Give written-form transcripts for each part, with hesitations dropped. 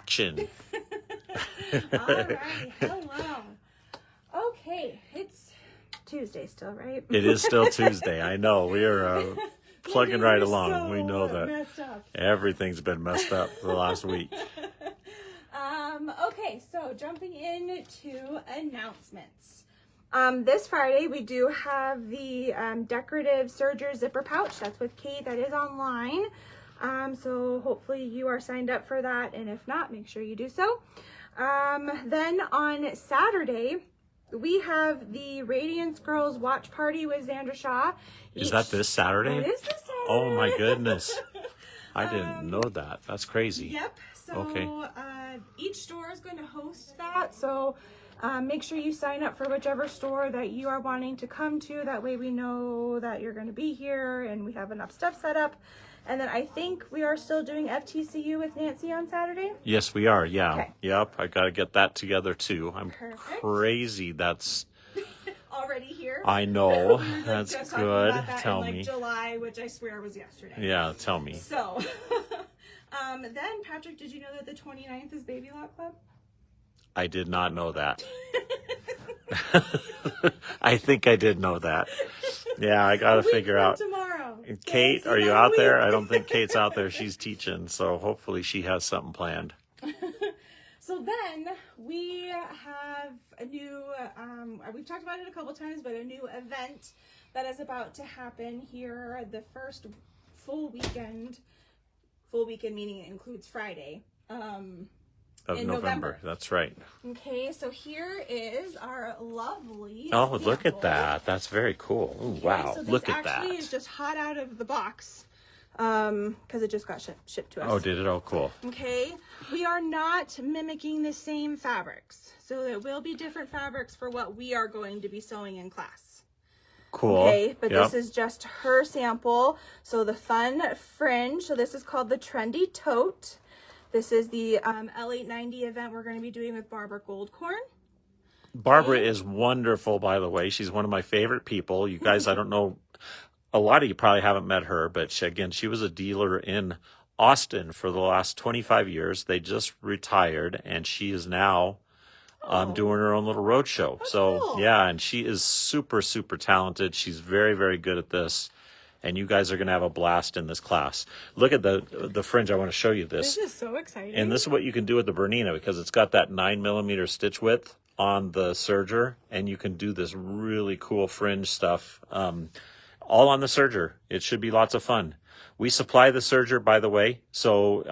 action. All right. Hello. Okay. It's Tuesday still, right? It is still Tuesday. I know. We are plugging right along. So we know that messed up. everything's been messed up for the last week. Okay, so jumping into announcements. This Friday we do have the decorative serger zipper pouch. That's with Kate. That is online. So hopefully you are signed up for that, and if not, make sure you do so. Then on Saturday, we have the Radiance Girls Watch Party with Xandra Shaw. Is that this Saturday? It is this Saturday. Oh my goodness. I didn't know that. That's crazy. Yep. So Okay. Each store is going to host that. So make sure you sign up for whichever store that you are wanting to come to. That way we know that you're going to be here and we have enough stuff set up. And then I think we are still doing FTCU with Nancy on Saturday. Yes, we are. Yeah. Okay. Yep. I got to get that together too. I'm Perfect. crazy. That's Already here. I know. We were That's just talking good. about that Tell in, me. July, which I swear was yesterday. Yeah, tell me. So, then Patrick, did you know that the 29th is Baby Lock Club? I did not know that. I think I did know that. Yeah, I got to figure out. Tomorrow. Kate, So are see you that out week. there? I don't think Kate's out there. She's teaching, so hopefully she has something planned. So then we have a new, we've talked about it a couple times, but a new event that is about to happen here the first full weekend meaning it includes Friday, Of in November. November. That's right. Okay, so here is our lovely Oh, look at sample. that. That's very cool. Ooh, Okay, wow. so this Look at actually that. is just hot out of the box because it just got shipped to us. Oh, did it? Oh, cool. Okay, we are not mimicking the same fabrics. So there will be different fabrics for what we are going to be sewing in class. Cool. Okay, but Yep. this is just her sample. So the fun fringe. So this is called the Trendy Tote. This is the L890 event we're going to be doing with Barbara Goldcorn. Barbara is wonderful, by the way. She's one of my favorite people. You guys, I don't know, a lot of you probably haven't met her, but she was a dealer in Austin for the last 25 years. They just retired, and she is now doing her own little road show. So, cool. yeah, and she is super, super talented. She's very, very good at this. And you guys are going to have a blast in this class. Look at the fringe. I want to show you this. This is so exciting. And this is what you can do with the Bernina, because it's got that 9mm stitch width on the serger, and you can do this really cool fringe stuff all on the serger. It should be lots of fun. We supply the serger, by the way, so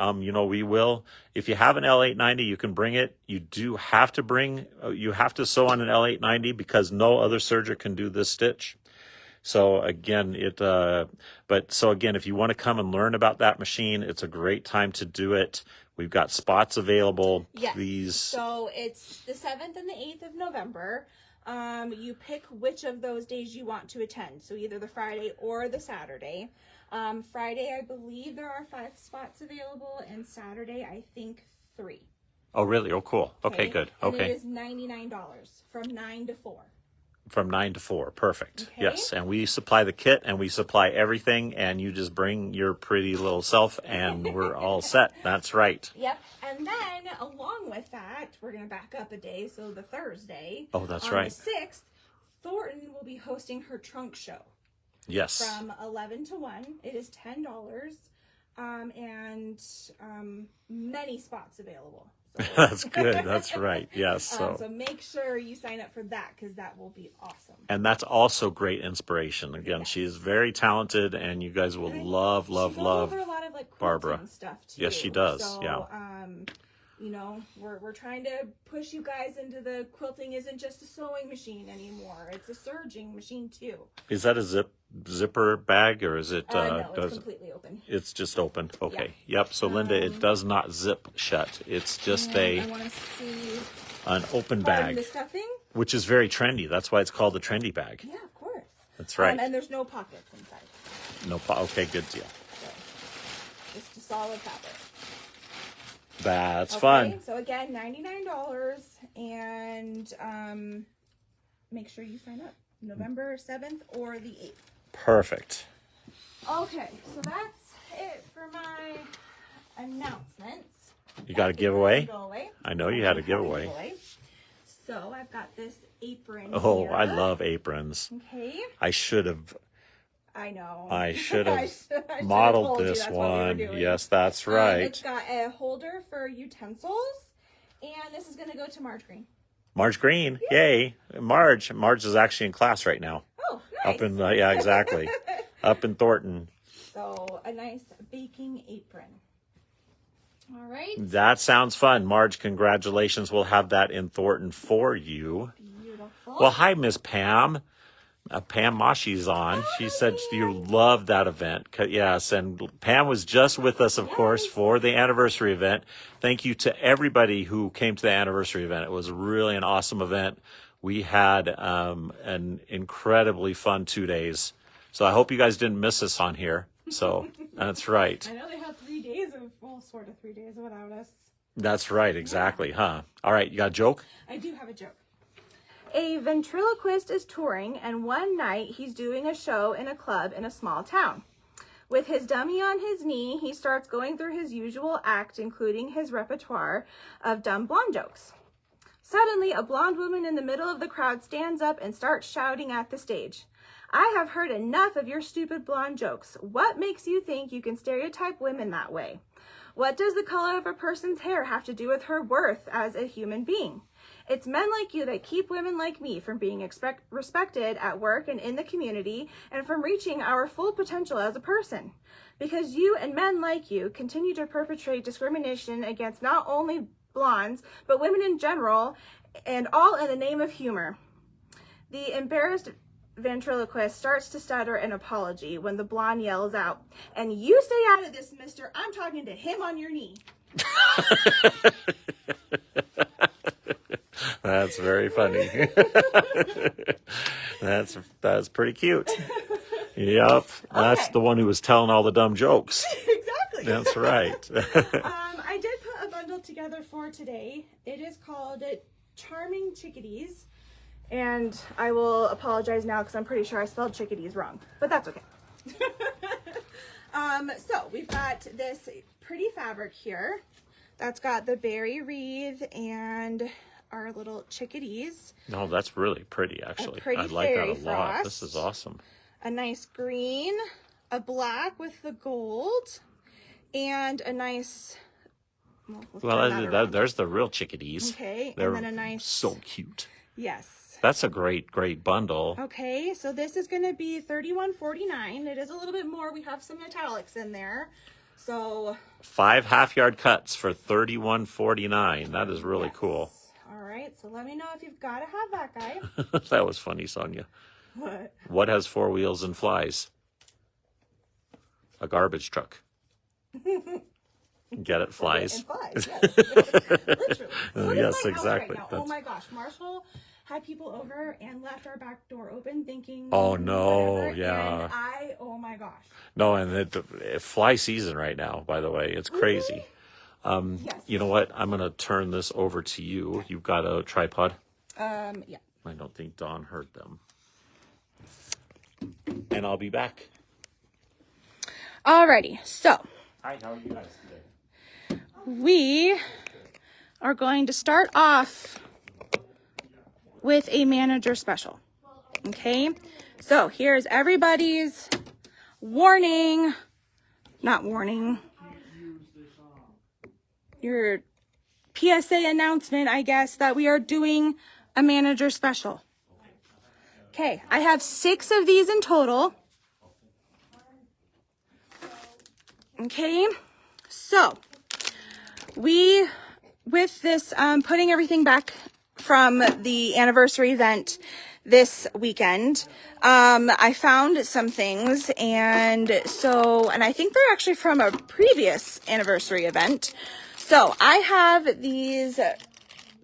we will. If you have an L890, you can bring it. You do have to you have to sew on an L890 because no other serger can do this stitch. So again, if you want to come and learn about that machine, it's a great time to do it. We've got spots available. Yes. Please. So it's the 7th and the 8th of November. You pick which of those days you want to attend. So either the Friday or the Saturday. Friday, I believe there are 5 spots available, and Saturday, I think 3. Oh, really? Oh, cool. Okay, good. And Okay. it is $99 from 9 to 4. From 9 to 4. Perfect. Okay. Yes. And we supply the kit and we supply everything, and you just bring your pretty little self and we're all set. That's right. Yep. And then along with that, we're going to back up a day. So the Thursday. Oh, that's on right. the 6th, Thornton will be hosting her trunk show. Yes. From 11 to 1. It is $10. And many spots available. So. That's good. That's right. Yes. So make sure you sign up for that, because that will be awesome. And that's also great inspiration. Again, Yes. she is very talented, and you guys will love She goes over a lot of like Barbara. quilting stuff too. Yes, she does. So, Yeah. we're trying to push you guys into the quilting isn't just a sewing machine anymore. It's a serging machine too. Is that a zipper bag, or is it? No, it's completely open. It's just open. Okay. Yep. So Linda, it does not zip shut. It's just I want to see an open part of the bag, stuffing. which is very trendy. That's why it's called the trendy bag. Yeah, of course. That's right. And there's no pockets inside. Okay, good deal. So, just a solid fabric. That's Okay, fun. So again, $99, and make sure you sign up November 7th or the 8th. Perfect. Okay, so that's it for my announcements. You got a giveaway? Giveaway. I know you had a giveaway. So I've got this apron Oh, here. I love aprons. Okay. I should have I should have I modeled told you this that's what we were one. doing. Yes, that's right. It's got a holder for utensils, and this is going to go to Marge Green. Marge Green, yay! Marge is actually in class right now. Oh, nice. Up in yeah, exactly. Up in Thornton. So a nice baking apron. All right. That sounds fun, Marge. Congratulations. We'll have that in Thornton for you. Beautiful. Well, hi, Miss Pam. Pam Mashi's on. She said you loved that event. Yes, and Pam was just with us, of course, for the anniversary event. Thank you to everybody who came to the anniversary event. It was really an awesome event. We had an incredibly fun 2 days. So I hope you guys didn't miss us on here. So that's right. I know they had 3 days sort of 3 days without us. That's right, exactly, huh? All right, you got a joke? I do have a joke. A ventriloquist is touring, and one night he's doing a show in a club in a small town. With his dummy on his knee, he starts going through his usual act, including his repertoire of dumb blonde jokes. Suddenly, a blonde woman in the middle of the crowd stands up and starts shouting at the stage. I have heard enough of your stupid blonde jokes. What makes you think you can stereotype women that way? What does the color of a person's hair have to do with her worth as a human being? It's men like you that keep women like me from being respected at work and in the community and from reaching our full potential as a person. Because you and men like you continue to perpetrate discrimination against not only blondes, but women in general, and all in the name of humor. The embarrassed ventriloquist starts to stutter an apology when the blonde yells out, "And you stay out of this, mister. I'm talking to him on your knee." That's very funny. That's pretty cute. Yep, that's the one who was telling all the dumb jokes. Exactly. That's right. I did put a bundle together for today. It is called Charming Chickadees. And I will apologize now because I'm pretty sure I spelled chickadees wrong. But that's okay. So we've got this pretty fabric here. That's got the berry wreath and our little chickadees. No, that's really pretty, actually. Pretty I like that fairy a lot. frost. This is awesome. A nice green, a black with the gold, and a nice... Well, there's the real chickadees. Okay, They're and then a nice... so cute. Yes. That's a great bundle. Okay, so this is going to be $31.49. It is a little bit more. We have some metallics in there. So 5 half-yard cuts for $31.49. That is really cool. All right, so let me know if you've got to have that guy. That was funny, Sonia. What? What has 4 wheels and flies? A garbage truck. Get it? Flies. And flies, yes. Literally. So Yes, exactly. exactly. Oh my gosh, Marshall had people over and left our back door open thinking... Oh, no, whatever, yeah. And oh my gosh. No, and it fly season right now, by the way. It's crazy. Yes. You know what? I'm going to turn this over to you. You've got a tripod? Yeah. I don't think Dawn heard them. And I'll be back. Alrighty, so Hi, how are you guys today? we are going to start off with a manager special. Okay, so here's everybody's warning, not warning, your PSA announcement, I guess, that we are doing a manager special. Okay, I have 6 of these in total. Okay, so we, with this, putting everything back from the anniversary event this weekend, I found some things, and I think they're actually from a previous anniversary event. So I have these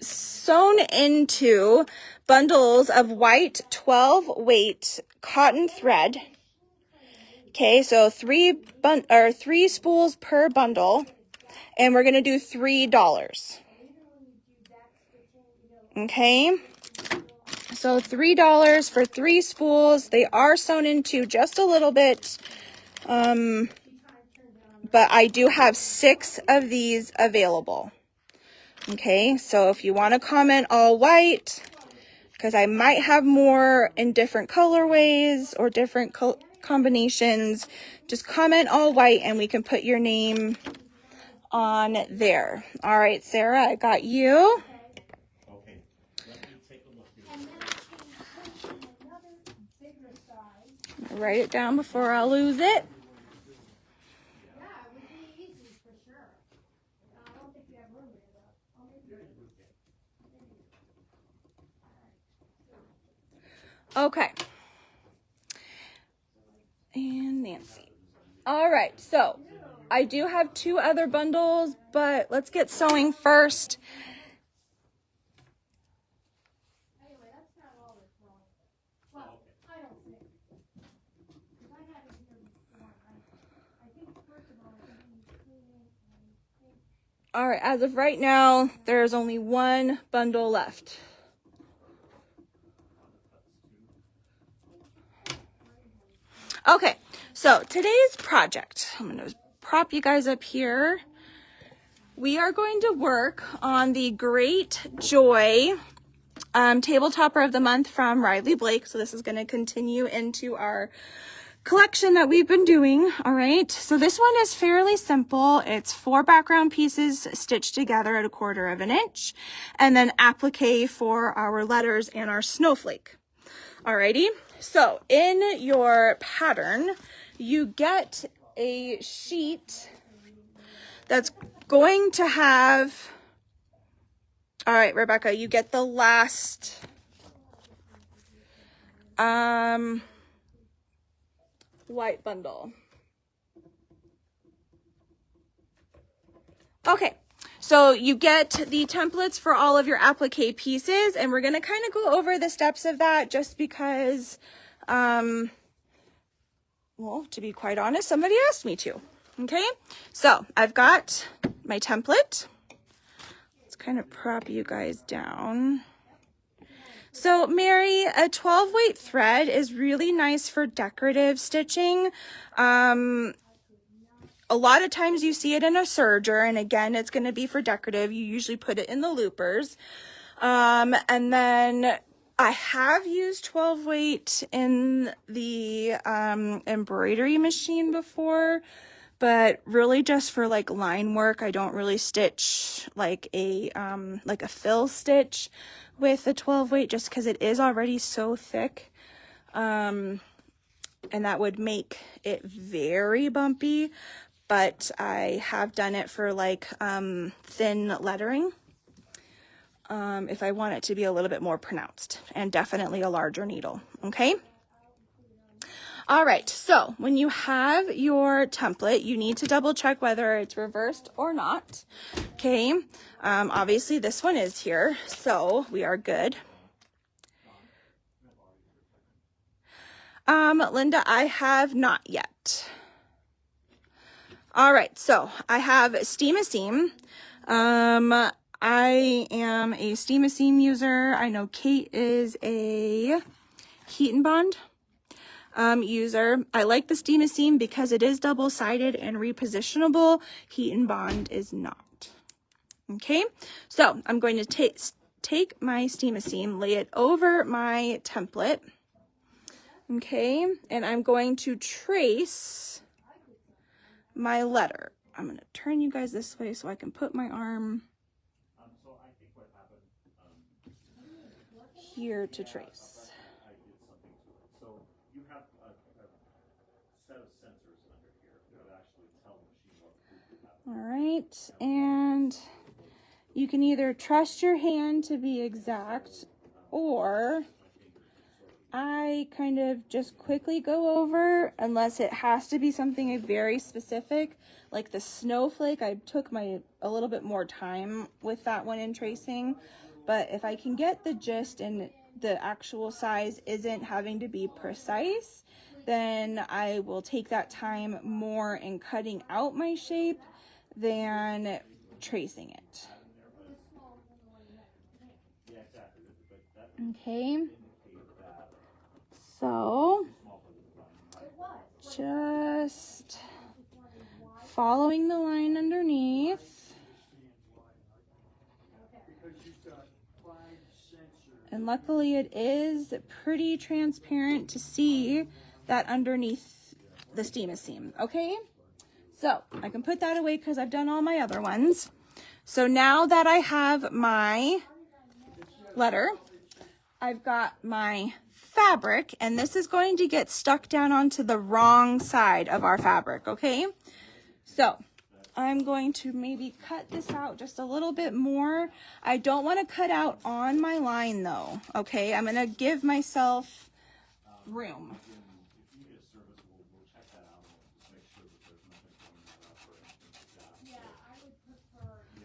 sewn into bundles of white 12 weight cotton thread. Okay, so 3 spools per bundle, and we're gonna do $3. Okay, so $3 for 3 spools. They are sewn into just a little bit but I do have 6 of these available. Okay, so if you want to comment all white, because I might have more in different colorways or different combinations, just comment all white and we can put your name on there. All right, Sarah, I got you. Okay, let me take a look here. Write it down before I lose it. Okay. And Nancy. All right, so I do have 2 other bundles, but let's get sewing first. All right, as of right now, there's only 1 bundle left. Okay, so today's project, I'm going to prop you guys up here. We are going to work on the Great Joy Tabletopper of the Month from Riley Blake. So this is going to continue into our collection that we've been doing. All right, so this one is fairly simple. It's 4 background pieces stitched together at 1/4 inch, and then applique for our letters and our snowflake. Alrighty, so in your pattern, you get a sheet that's going to have, all right, Rebecca, you get the last, white bundle. Okay, so you get the templates for all of your applique pieces, and we're going to kind of go over the steps of that just because, well, to be quite honest, somebody asked me to. Okay, so I've got my template. Let's kind of prop you guys down. So Mary, a 12 weight thread is really nice for decorative stitching. A lot of times you see it in a serger, and again, it's going to be for decorative. You usually put it in the loopers. And then I have used 12 weight in the embroidery machine before, but really just for like line work. I don't really stitch like a fill stitch with a 12 weight just because it is already so thick. And that would make it very bumpy, but I have done it for like thin lettering if I want it to be a little bit more pronounced, and definitely a larger needle. Okay. All right, so when you have your template, you need to double check whether it's reversed or not. Okay, obviously this one is here, so we are good. Linda, I have not yet. All right, so I have Steam-A-Seam. I am a Steam-A-Seam user. I know Kate is a Heat and Bond user. I like the Steam-A-Seam because it is double-sided and repositionable. Heat and Bond is not. Okay, so I'm going to take my Steam-A-Seam, lay it over my template. Okay, and I'm going to trace my letter. I'm going to turn you guys this way so I can put my arm here to trace. So you have a set of sensors under here that actually tell the machine what food you have. All right, and you can either trust your hand to be exact, or I kind of just quickly go over, unless it has to be something very specific, like the snowflake. I took a little bit more time with that one in tracing, but if I can get the gist and the actual size isn't having to be precise, then I will take that time more in cutting out my shape than tracing it. Okay. So just following the line underneath. And luckily it is pretty transparent to see that underneath the steam is seam. Okay, so I can put that away because I've done all my other ones. So now that I have my letter, I've got my fabric, and this is going to get stuck down onto the wrong side of our fabric, okay? So I'm going to maybe cut this out just a little bit more. I don't want to cut out on my line though, okay? I'm going to give myself room.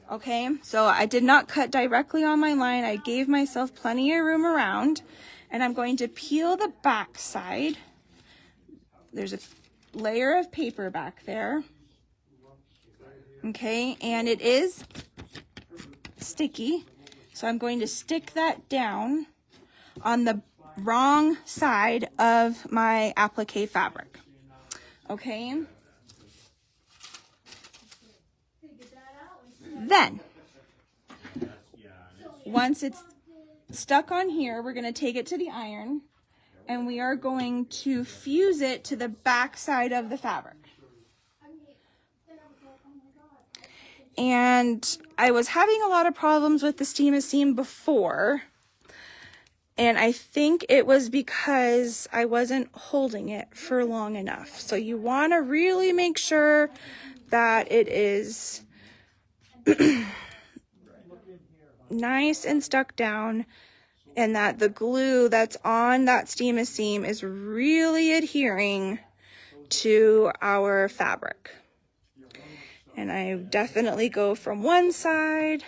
Okay, so I did not cut directly on my line. I gave myself plenty of room around, and I'm going to peel the back side. There's a layer of paper back there. Okay, and it is sticky, so I'm going to stick that down on the wrong side of my applique fabric. Okay. Then, once it's stuck on here, we're going to take it to the iron, and we are going to fuse it to the back side of the fabric. And I was having a lot of problems with the steam is seam before, and I think it was because I wasn't holding it for long enough. So you want to really make sure that it is nice and stuck down, and that the glue that's on that steam is seam is really adhering to our fabric. And I definitely go from one side,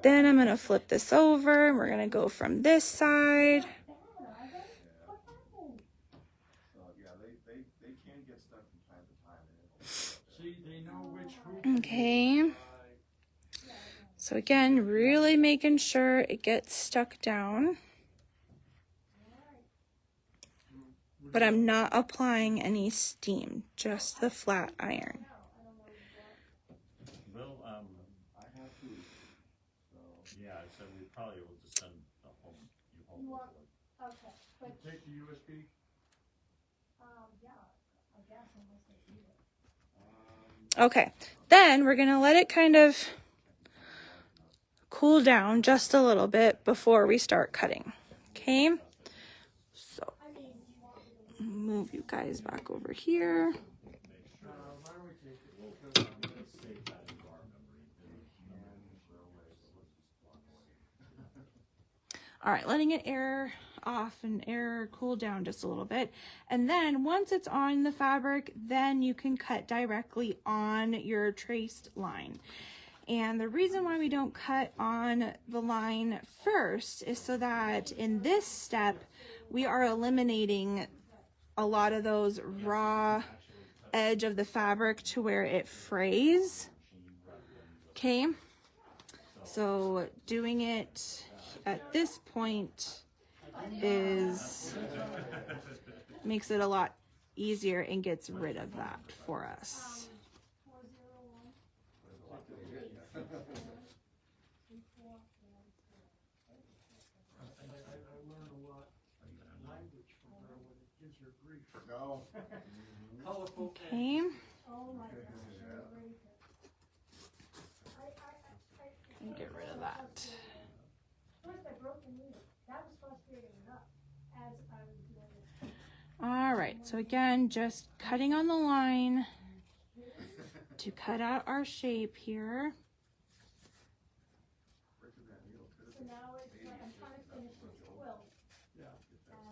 then I'm going to flip this over, and we're going to go from this side. Okay. So again, really making sure it gets stuck down. But I'm not applying any steam, just the flat iron. Well, I have to. Yeah, so we probably will just send the home. You home. Okay. But Take the USB. yeah, I guess unless they need it. Okay, then we're gonna let it kind of cool down just a little bit before we start cutting. Okay, so move you guys back over here. Why don't we take it? All right, letting it air off and air cool down just a little bit. And then once it's on the fabric, then you can cut directly on your traced line. And the reason why we don't cut on the line first is so that in this step, we are eliminating a lot of those raw edge of the fabric to where it frays. Okay, so doing it at this point makes it a lot easier and gets rid of that for us. I learned a lot of language from her when it gives her grief. No. Colorful. Okay. And get rid of that. First I broke the needle. That was frustrating enough as I was doing it. All right, so again, just cutting on the line to cut out our shape here. So now it's like I'm trying to finish this quilt. Yeah.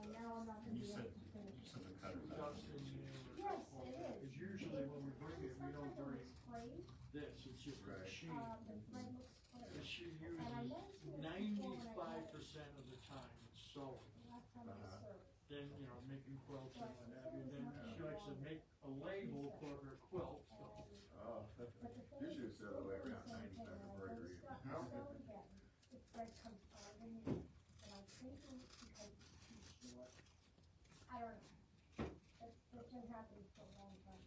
And now I'm not going to be able to finish it. Dust in there. Yes, it is. Because usually when we bring it, we don't bring Clay. this. It's just a sheet. The thread looks clay. And she And I uses noticed it before when I had 95% of the time it's sewing. the last time I served. Then, you know, making quilts and what have you. Then she likes to make a label for her quilt. So Usually it's the other way around, 90% embroidery. The thread comes out of me, and I'm thinking because it's too short. I don't know. That's been happening for a long time.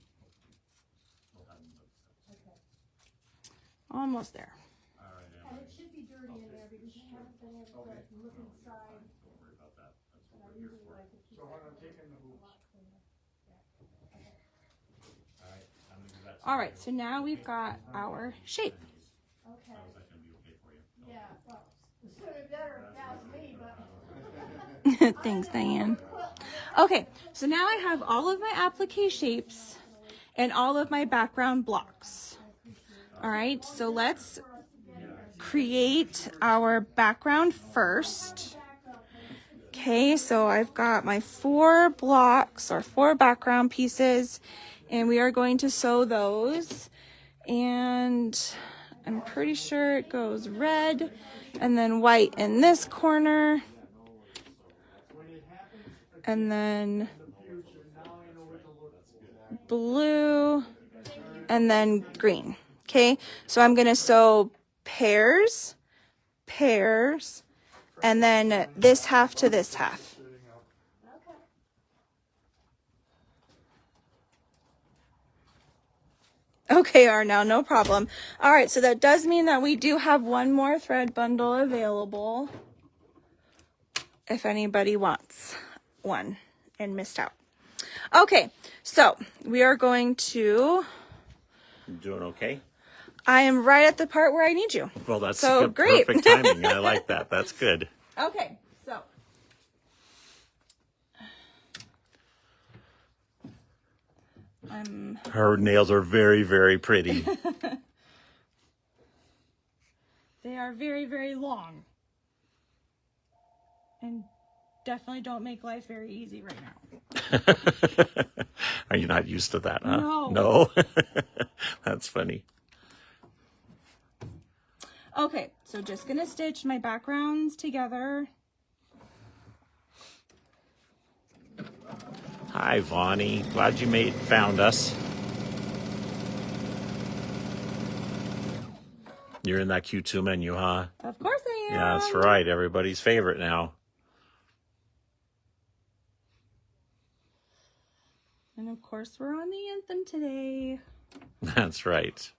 Almost there. All right, And Emily. it should be dirty in there because I haven't been able to look inside. Don't worry about that. That's And what I we're here usually for. like to keep So when it I'm taking the a hoops, lot cleaner. Yeah. Okay. All right, I'm gonna do that. All right, so now we've got our shape. Okay. How is that gonna be okay for you? Yeah, well, the sooner the better if you ask me, but. Thanks, Diane. Okay, so now I have all of my applique shapes and all of my background blocks. All right, so let's create our background first. Okay, so I've got my 4 blocks or 4 background pieces, and we are going to sew those. And I'm pretty sure it goes red and then white in this corner. when it happens And then in the future, now I know what to look for. blue, and then green. Okay, so I'm gonna sew pairs, pairs, and then this half to this half. Okay, Arnell, no problem. All right, so that does mean that we do have one more thread bundle available if anybody wants one and missed out. Okay, so we are going to, You doing okay? I am right at the part where I need you. Well, that's So, good, great. perfect timing. I like that. That's good. Okay, so Her nails are very, very pretty. they are very, very long. And definitely don't make life very easy right now. Are you not used to that, huh? No. No? That's funny. Okay, so just gonna stitch my backgrounds together. Hi, Vonnie. Glad you found us. You're in that Q2 menu, huh? Of course I am. Yeah, that's right. Everybody's favorite now. And of course we're on the anthem today. That's right.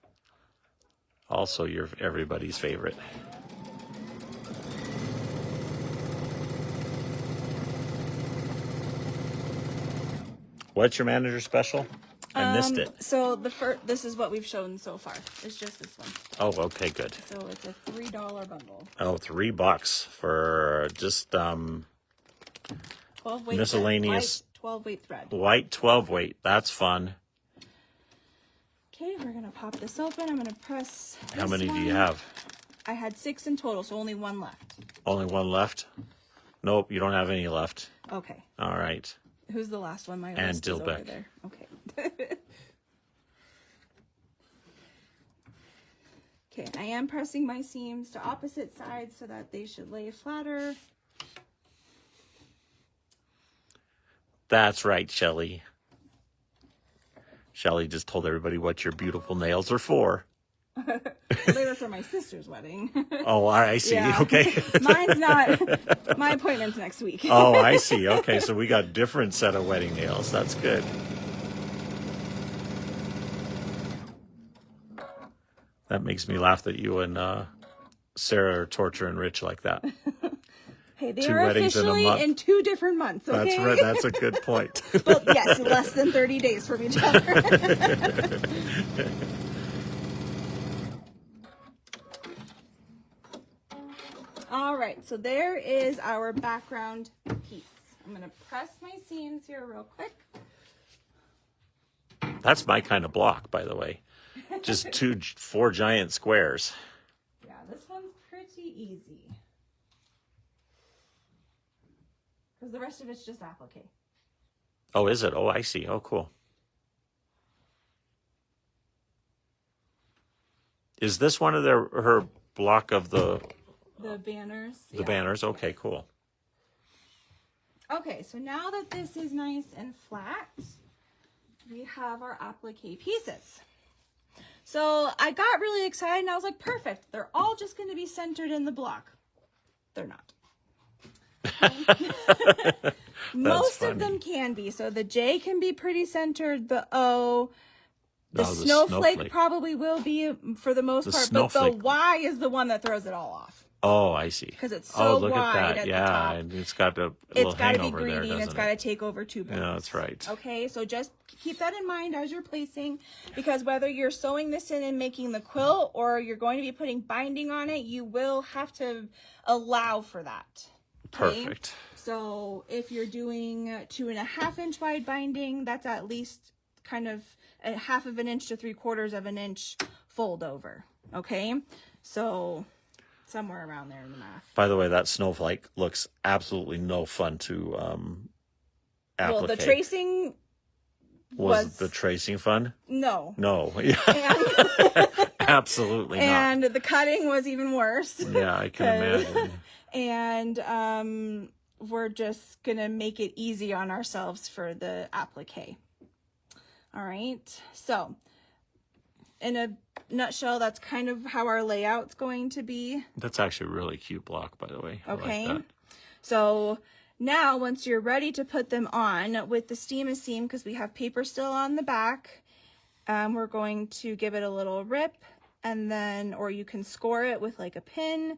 Also, you're everybody's favorite. What's your manager special? I missed it. So this is what we've shown so far. It's just this one. Oh, okay, good. So it's a $3 bundle. Oh, $3 for just 12 weight miscellaneous thread, white 12 weight thread. white 12 weight. That's fun. Okay, we're gonna pop this open. I'm gonna press. How many do you one. have? I had 6 in total, so only 1 left. Only one left? Nope, you don't have any left. Okay. All right. Who's the last one? My Ann list is over Dilbeck. there. Okay. Okay, I am pressing my seams to opposite sides so that they should lay flatter. That's right, Shelly. Shelly just told everybody what your beautiful nails are for. They were for my sister's wedding. Oh, I see. Yeah. Okay. Mine's not. My appointment's next week. Oh, I see. Okay, so we got different set of wedding nails. That's good. That makes me laugh that you and Sarah are torturing Rich like that. Hey, they 2 are weddings in a officially month. in 2 different months. Okay. That's right. That's a good point. Well, yes, less than 30 days from each other. All right, so there is our background piece. I'm gonna press my seams here real quick. That's my kind of block, by the way. Just 4 giant squares. Yeah, this one's pretty easy. Because the rest of it's just applique. Oh, is it? Oh, I see. Oh, cool. Is this one of her block of the banners. the banners? Okay, cool. Okay, so now that this is nice and flat, we have our applique pieces. So I got really excited and I was like, perfect. They're all just going to be centered in the block. They're not. Most funny. of them can be. So the J can be pretty centered. The O, The No, snowflake probably will be for the most part, but the snowflake. Y is the one that throws it all off. Oh, I see. Because it's so look wide at that. at yeah, the top. and it's got a It's little got to be hangover there, greedy and it's doesn't got to it? take over 2 bones. Yeah, that's right. Okay, so just keep that in mind as you're placing, because whether you're sewing this in and making the quilt or you're going to be putting binding on it, you will have to allow for that. Okay? Perfect. So if you're doing 2.5 inch wide binding, that's at least kind of a 1/2 inch to 3/4 of an inch fold over. Okay, so somewhere around there in the math. By the way, that snowflake looks absolutely no fun to applicate. Well, the tracing was the tracing fun? No. Yeah. Absolutely not. And the cutting was even worse. Yeah, I can imagine. And we're just gonna make it easy on ourselves for the applique. All right, so in a nutshell, that's kind of how our layout's going to be. That's actually a really cute block, by the way. Okay, I like that. so now once you're ready to put them on with the steam a seam, because we have paper still on the back, we're going to give it a little rip, and then, or you can score it with like a pin,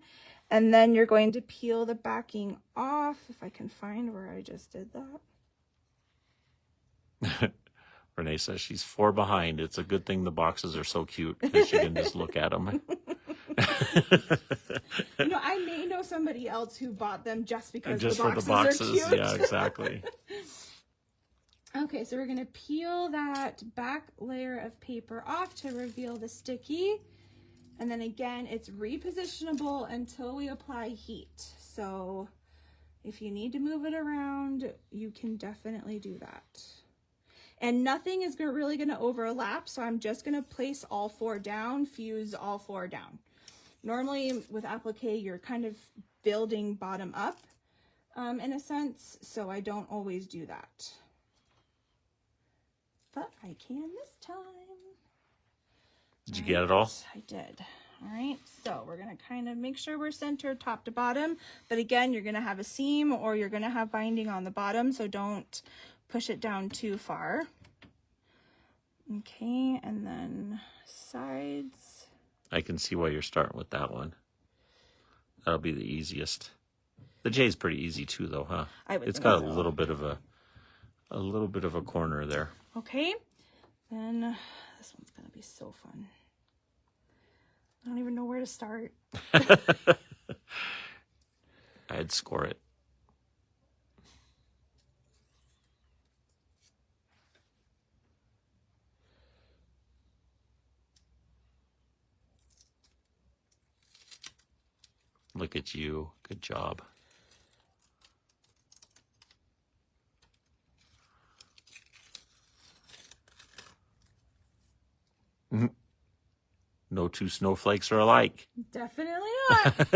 and then you're going to peel the backing off, if I can find where I just did that. Renee says she's 4 behind. It's a good thing the boxes are so cute because she can just look at them. You know, I may know somebody else who bought them just because Just the for boxes, the boxes. are cute. Yeah, exactly. Okay, so we're going to peel that back layer of paper off to reveal the sticky. And then again, it's repositionable until we apply heat. So if you need to move it around, you can definitely do that. And nothing is really going to overlap, so I'm just going to place all 4 down, fuse all 4 down. Normally with applique, you're kind of building bottom up in a sense, so I don't always do that. But I can this time. Did you get it all? I did. All right, so we're going to kind of make sure we're centered top to bottom. But again, you're going to have a seam or you're going to have binding on the bottom, so don't push it down too far. Okay, and then sides. I can see why you're starting with that one. That'll be the easiest. The J's pretty easy too, though, huh? It's got a little bit of a corner there. Okay, then this one's gonna be so fun. I don't even know where to start. I'd score it. Look at you. Good job. No 2 snowflakes are alike. Definitely not.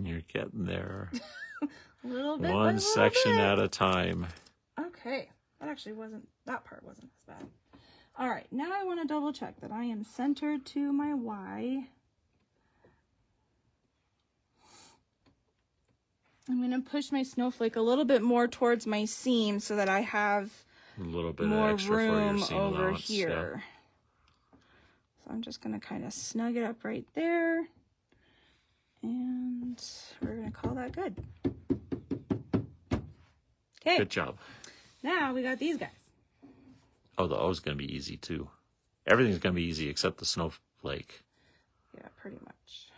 You're getting there. A little bit. One section at a time. Okay, that part wasn't as bad. All right, now I want to double check that I am centered to my Y. I'm going to push my snowflake a little bit more towards my seam so that I have A little bit more of extra for your room seam over allowance, here. yeah. So I'm just going to kind of snug it up right there. And we're going to call that good. Okay. Good job. Now we got these guys. Oh, the O's going to be easy too. Everything's going to be easy except the snowflake. Yeah, pretty much.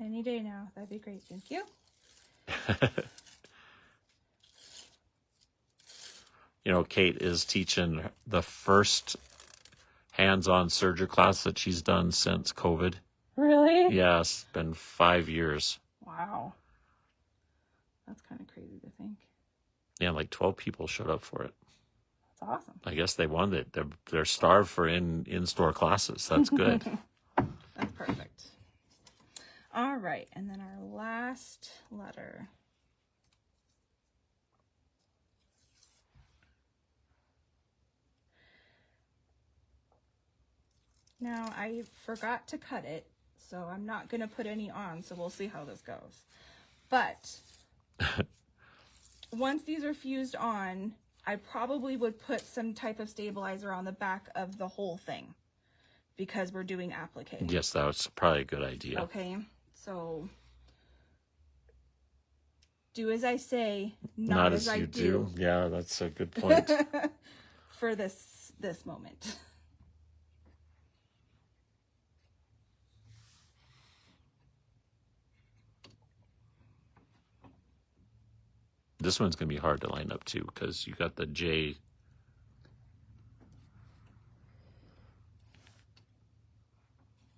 Any day now. That'd be great. Thank you. You know, Kate is teaching the first hands-on serger class that she's done since COVID. Really? Yeah, it's been 5 years. Wow. That's kind of crazy to think. Yeah, like 12 people showed up for it. That's awesome. I guess they wanted it. They're starved for in-store classes. That's good. That's perfect. All right, and then our last letter. Now, I forgot to cut it, so I'm not going to put any on, so we'll see how this goes. But once these are fused on, I probably would put some type of stabilizer on the back of the whole thing because we're doing applique. Yes, that's probably a good idea. Okay, so do as I say, Not as as I you do. Yeah, that's a good point. For this moment. This one's going to be hard to line up too because you got the J.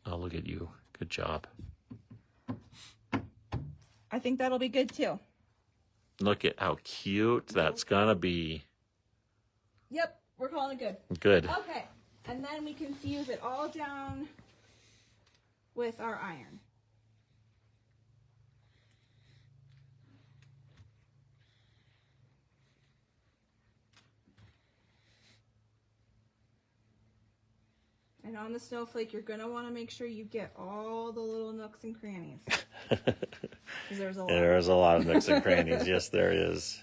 Oh, look at you. Good job. I think that'll be good too. Look at how cute that's going to be. Yep, we're calling it good. Good. Okay, and then we can fuse it all down with our iron. And on the snowflake, you're going to want to make sure you get all the little nooks and crannies. 'Cause there's a lot. There's a lot of nooks and crannies. Yes, there is.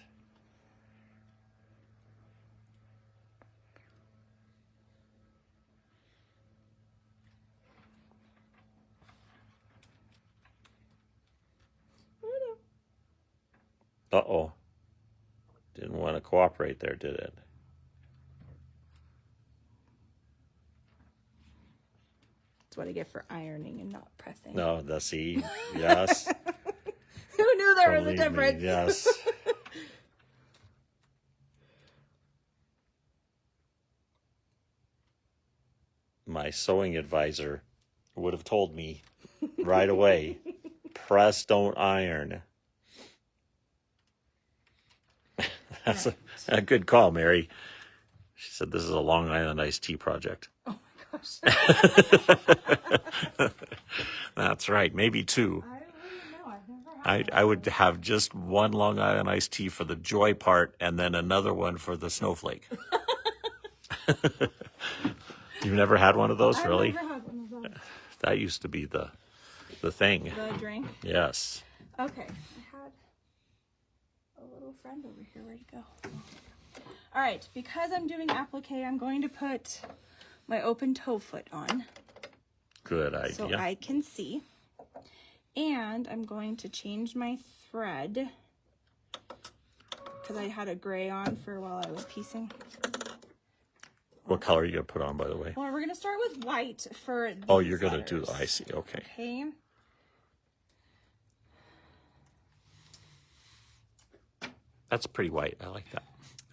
Uh-oh. Didn't want to cooperate there, did it? That's what I get for ironing and not pressing. No, the C. Yes. Who knew there was a Believe me, difference? yes. My sewing advisor would have told me right away, press, don't iron. That's a good call, Mary. She said this is a Long Island iced tea project. Oh my gosh. That's right, maybe two. I don't really know. I've never had I would have just one Long Island iced tea for the joy part and then another one for the snowflake. You've never had one of those, I've really? never had one of those. That used to be the thing. The drink. Yes. Okay. I had a little friend over here. Where'd he go? All right. Because I'm doing applique, I'm going to put my open toe foot on Good idea. so I can see. And I'm going to change my thread because I had a gray on for while I was piecing. What color are you going to put on, by the way? Well, we're going to start with white for these Oh, you're going to do, letters. I see, okay. Okay. That's pretty white. I like that.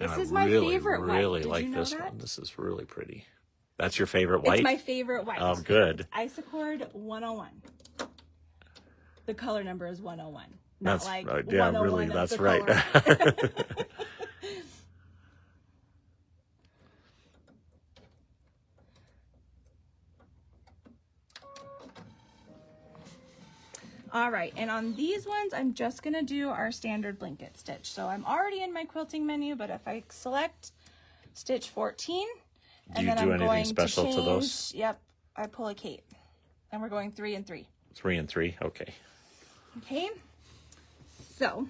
And This I is my favorite white. really Did like you know this that? one. This is really pretty. That's your favorite white? It's my favorite white. Oh, good. Isacord 101. The color number is 101. Not That's like right. Yeah, 101 really, is that's the right. color. All right, and on these ones, I'm just gonna do our standard blanket stitch. So I'm already in my quilting menu, but if I select stitch 14, Do you do anything special to those? Yep, I pull a cape, and we're going 3 and 3. 3 and 3, okay. Okay, so,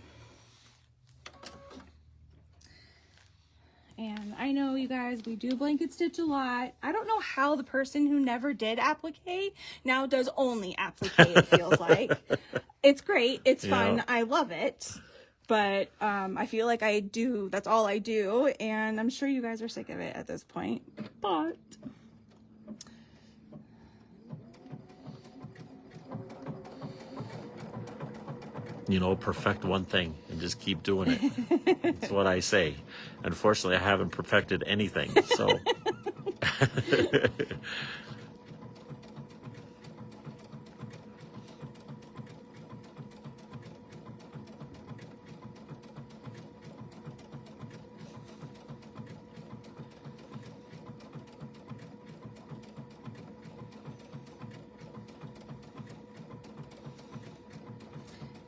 and I know you guys, we do blanket stitch a lot. I don't know how the person who never did applique now does only applique, it feels like. It's great, it's fun, Yeah. I love it. But I feel like I do, that's all I do, and I'm sure you guys are sick of it at this point. But You know, perfect one thing and just keep doing it. That's what I say. Unfortunately, I haven't perfected anything, so.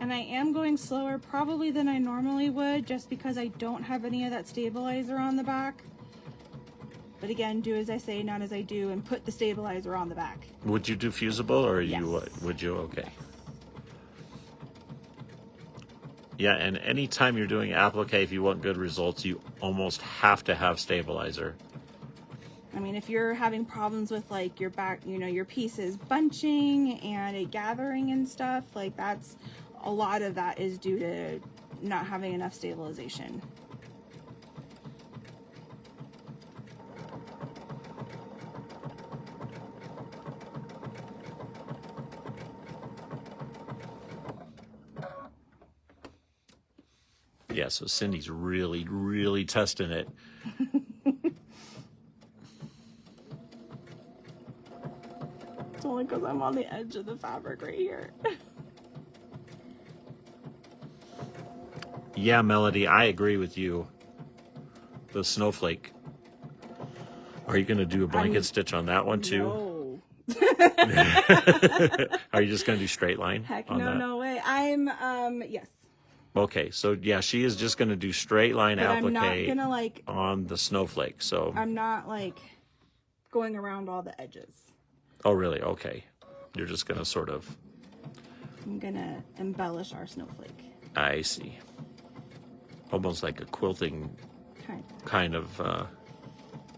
And I am going slower probably than I normally would just because I don't have any of that stabilizer on the back. But again, do as I say, not as I do, and put the stabilizer on the back. Would you do fusible, or Yes. would you? Okay. Yeah, and anytime you're doing applique, if you want good results, you almost have to have stabilizer. I mean, if you're having problems with like your back, you know, your pieces bunching and it gathering and stuff, like that's a lot of that is due to not having enough stabilization. Yeah, so Cindy's really, really testing it. It's only because I'm on the edge of the fabric right here. Yeah, Melody, I agree with you. The snowflake. Are you going to do a blanket stitch on that one too? No. Are you just going to do straight line? Heck on no, that? no way. Yes. Okay, so yeah, she is just going to do straight line But I'm applique not gonna like, on the snowflake. So, I'm not like going around all the edges. oh really? Okay, you're just going to sort of. I'm gonna embellish our snowflake. I see. Almost like a quilting kind of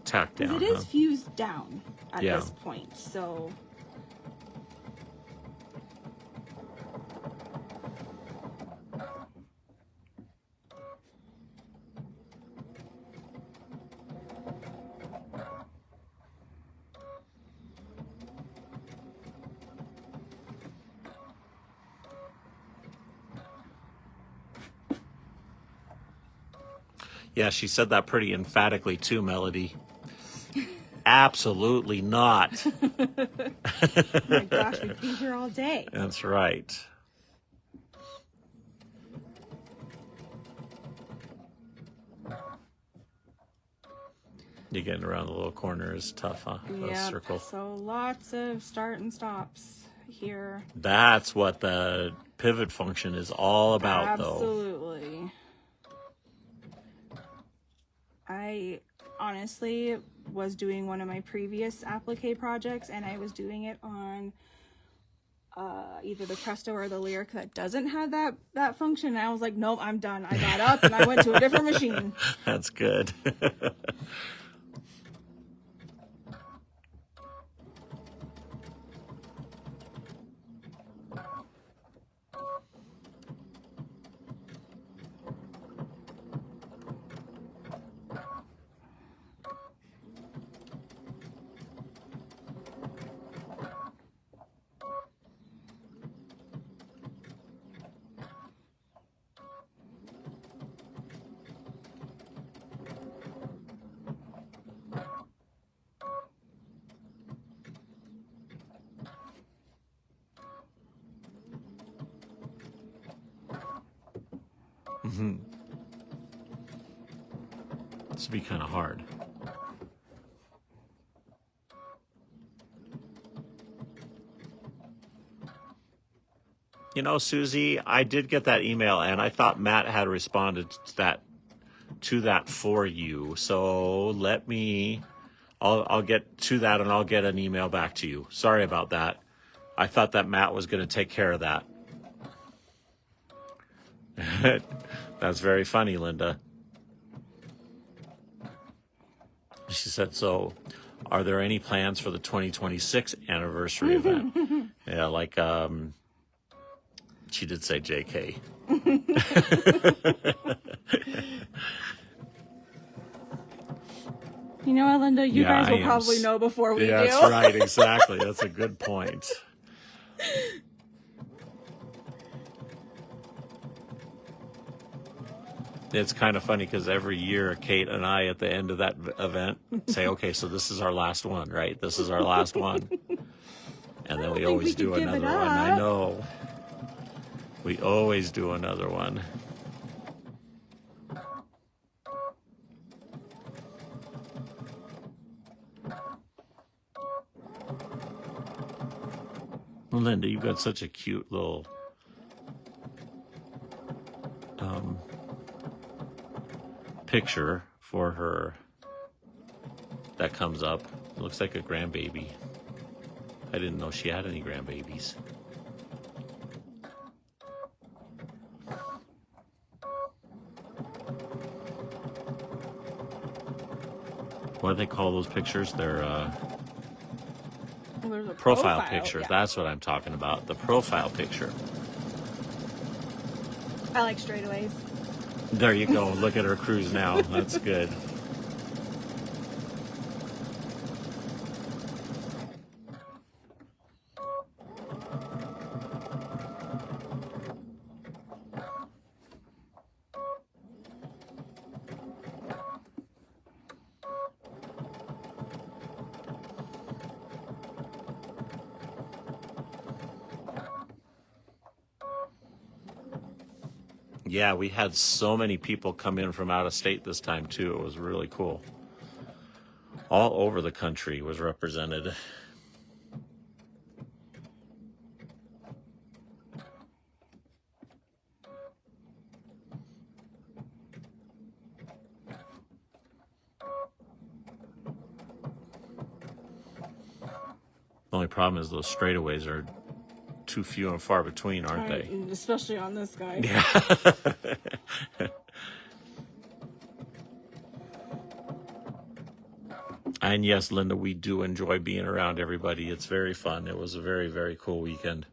tack down. Because it is huh? fused down at Yeah. this point, so. Yeah, she said that pretty emphatically too, Melody. Absolutely not. Oh my gosh, we'd be here all day. That's right. You getting around the little corner is tough, huh? The Yeah. circle. So lots of start and stops here. That's what the pivot function is all about, though. Absolutely. I honestly was doing one of my previous applique projects, and I was doing it on either the Presto or the Lyric that doesn't have that function. And I was like, nope, I'm done. I got up and I went to a different machine. That's good. This would be kind of hard. You know, Susie, I did get that email, and I thought Matt had responded to that for you. So I'll get to that, and I'll get an email back to you. Sorry about that. I thought that Matt was going to take care of that. That's very funny, Linda. She said, so are there any plans for the 2026 anniversary event? Yeah, like, she did say JK. You know what, Linda? You Yeah, guys will probably know before we do. Yeah, that's right. Exactly. That's a good point. It's kind of funny because every year Kate and I at the end of that event say, okay, so this is our last one, right? This is our last one. And then we think always we do could give another it one. I up. know. We always do another one. Linda, you've got such a cute little picture for her that comes up. It looks like a grandbaby. I didn't know she had any grandbabies. What do they call those pictures? They're Well, there's a profile pictures. yeah. That's what I'm talking about. The profile picture. I like straightaways. There you go. Look at her cruise now. That's good. Yeah, we had so many people come in from out of state this time too. It was really cool. All over the country was represented. The only problem is those straightaways are too few and far between, aren't they? Especially on this guy. Yeah. And yes, Linda, we do enjoy being around everybody. It's very fun. It was a very, very cool weekend.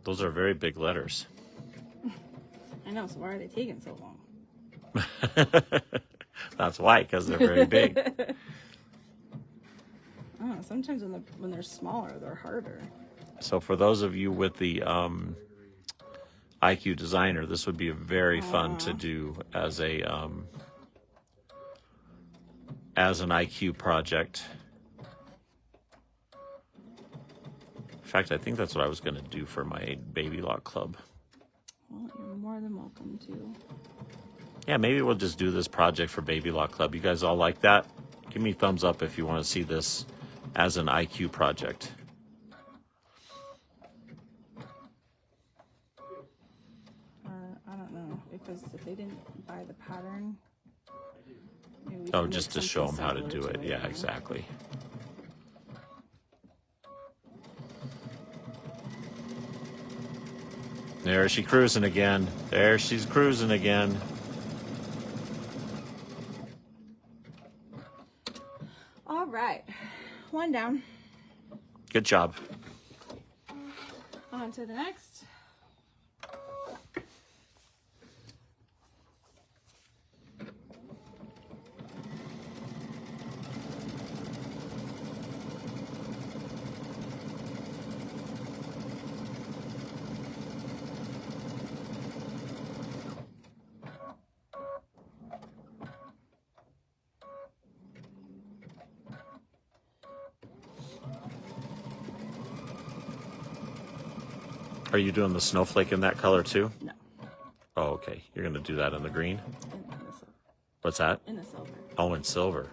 Those are very big letters. I know, so why are they taking so long? That's why, because they're very big. Oh, sometimes when they're smaller, they're harder. So for those of you with the IQ Designer, this would be very fun to do as a as an IQ project. In fact, I think that's what I was going to do for my Baby Lock Club. Well, you're more than welcome to. Yeah, maybe we'll just do this project for Baby Lock Club. You guys all like that? Give me a thumbs up if you want to see this as an IQ project. I don't know, because if they didn't buy the pattern, maybe we Oh, can just make to show them something how to similar do it. Yeah, yeah. exactly. There she cruising again. There she's cruising again. All right, one down. Good job. On to the next. Are you doing the snowflake in that color too? No, Oh, okay. You're going to do that in the green? in the silver. What's that? In the silver. Oh, in silver.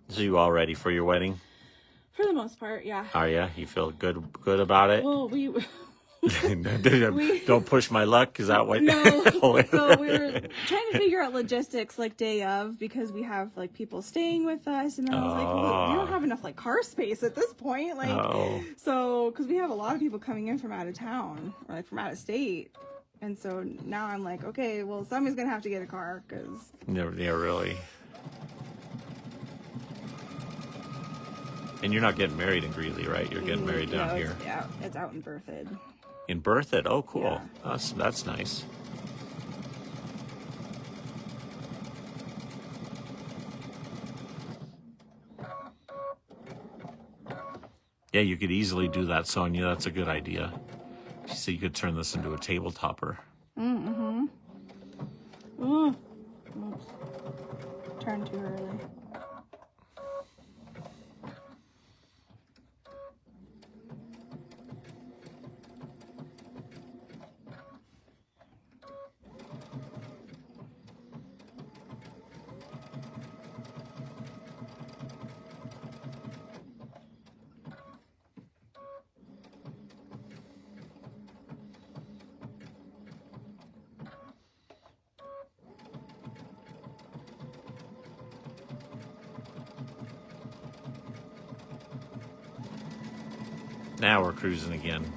So you all ready for your wedding? For the most part, yeah. Are ya? You feel good about it? Well, we Don't push my luck. Is that what? no. So we were trying to figure out logistics like day of, because we have like people staying with us, and then I was like, well, we don't have enough like car space at this point, like Oh. so because we have a lot of people coming in from out of town or like from out of state, and so now I'm like, okay, well, somebody's gonna have to get a car because Yeah, really. And you're not getting married in Greeley, right? You're getting married down No, here. Yeah, it's out in Berthoud. In Berthoud? Oh, cool. Yeah. That's nice. Yeah, you could easily do that, Sonia. That's a good idea. So you could turn this into a tabletopper. Mm-hmm. Oops. Turned too early. Now we're cruising again.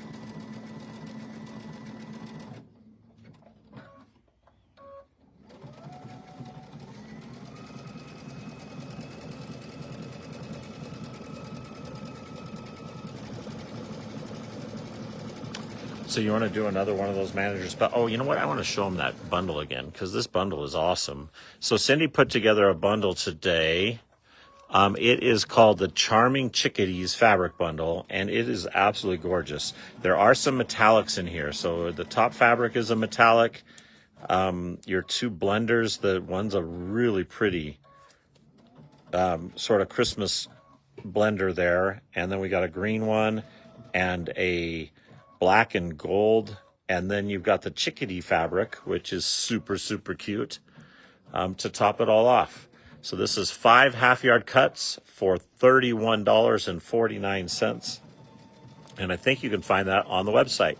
So you want to do another one of those managers? But oh, you know what? I want to show them that bundle again because this bundle is awesome. So Cindy put together a bundle today. It is called the Charming Chickadees Fabric Bundle, and it is absolutely gorgeous. There are some metallics in here. So the top fabric is a metallic. Your two blenders, the one's a really pretty sort of Christmas blender there. And then we got a green one and a black and gold. And then you've got the chickadee fabric, which is super, super cute to top it all off. So this is 5 half-yard cuts for $31.49. And I think you can find that on the website.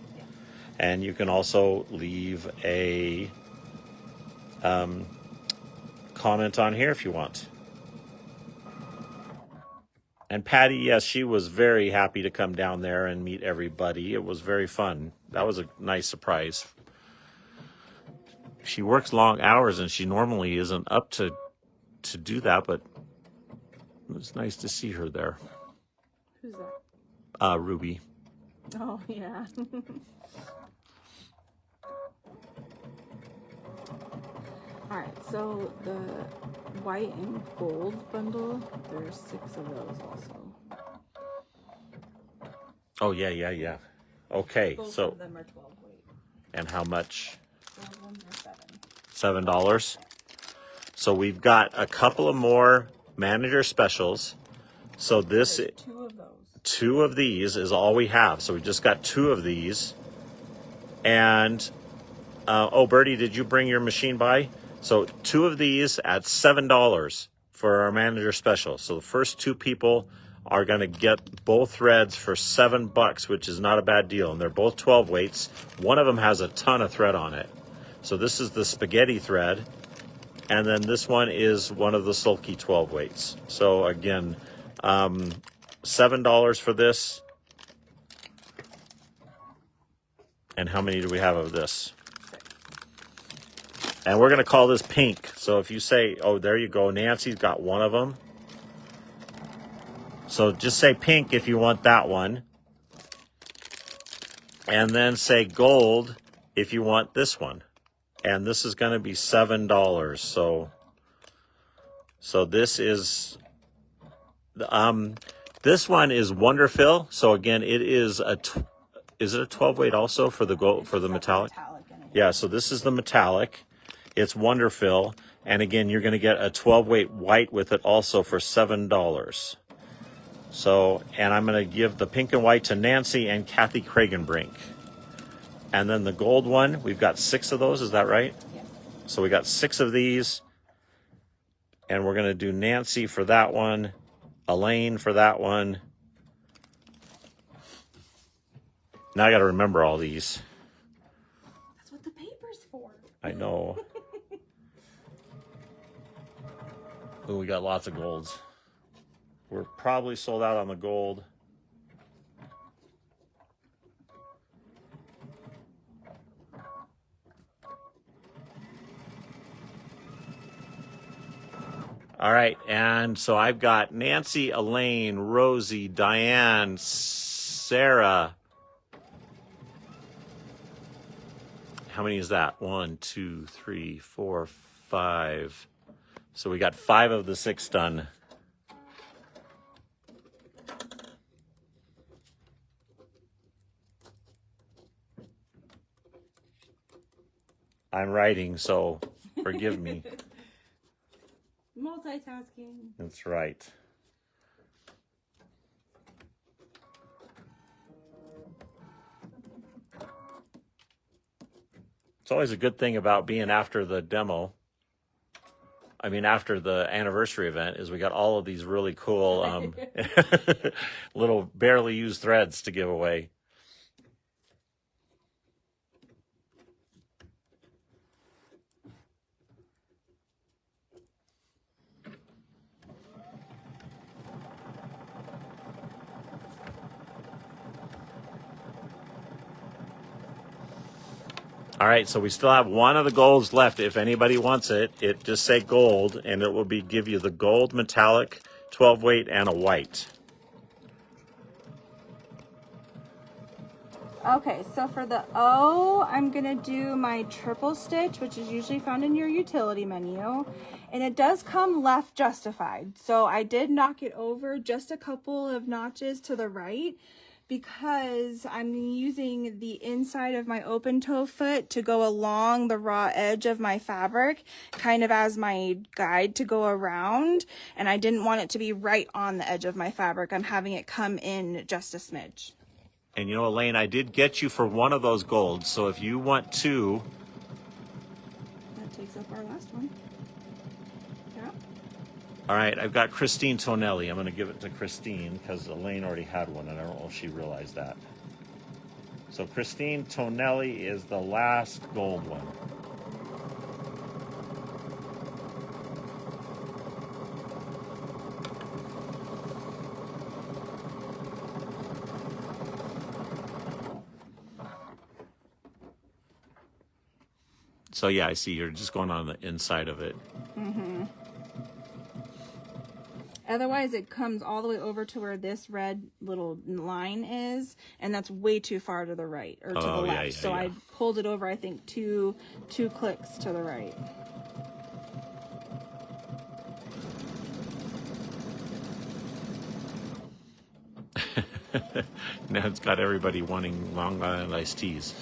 And you can also leave a comment on here if you want. And Patty, yes, she was very happy to come down there and meet everybody. It was very fun. That was a nice surprise. She works long hours and she normally isn't up to do that, but it was nice to see her there. Who's that? Ruby. Oh, yeah. Alright, so the white and gold bundle, there's 6 of those also. Oh, yeah. Okay, Both so, of them are 12 weight. and how much? Those ones are 7. $7. So we've got a couple of more manager specials. So this, There's 2 of those. 2 of these is all we have. So we just got 2 of these. And, oh, Bertie, did you bring your machine by? So 2 of these at $7 for our manager special. So the first 2 people are going to get both threads for $7, which is not a bad deal. And they're both 12 weights. One of them has a ton of thread on it. So this is the spaghetti thread. And then this one is one of the sulky 12 weights. So again, $7 for this. And how many do we have of this? 6. And we're going to call this pink. So if you say, oh, there you go, Nancy's got one of them. So just say pink if you want that one. And then say gold if you want this one. And this is going to be $7. So this is, this one is Wonderfill. So again, it is is it a 12 weight also for the gold, for the metallic? In it. Yeah. So this is the metallic. It's Wonderfill. And again, you're going to get a 12 weight white with it also for $7. So, and I'm going to give the pink and white to Nancy and Kathy Kragenbrink. And then the gold one, we've got 6 of those. Is that right? Yes. So we got 6 of these. And we're going to do Nancy for that one, Elaine for that one. Now I got to remember all these. That's what the paper's for. I know. Oh, we got lots of golds. We're probably sold out on the gold. All right, and so I've got Nancy, Elaine, Rosie, Diane, Sarah. How many is that? 1, 2, 3, 4, 5. So we got 5 of the 6 done. I'm writing, so forgive me. Multitasking. That's right. It's always a good thing about being after the demo. I mean, after the anniversary event, is we got all of these really cool little barely used threads to give away. All right, so we still have one of the golds left. If anybody wants it, just say gold, and it will give you the gold metallic 12 weight and a white. Okay, so for the O, I'm gonna do my triple stitch, which is usually found in your utility menu, and it does come left justified. So I did knock it over just a couple of notches to the right, because I'm using the inside of my open toe foot to go along the raw edge of my fabric, kind of as my guide to go around, and I didn't want it to be right on the edge of my fabric. I'm having it come in just a smidge. And you know, Elaine, I did get you for one of those golds, so if you want 2... That takes up our last one. Yeah. All right, I've got Christine Tonelli. I'm going to give it to Christine because Elaine already had one, and I don't know if she realized that. So Christine Tonelli is the last gold one. So yeah, I see you're just going on the inside of it. Mm-hmm. Otherwise, it comes all the way over to where this red little line is, and that's way too far to the right, or to the left. Yeah, so I pulled it over, I think, two clicks to the right. Now it's got everybody wanting Long Island iced teas.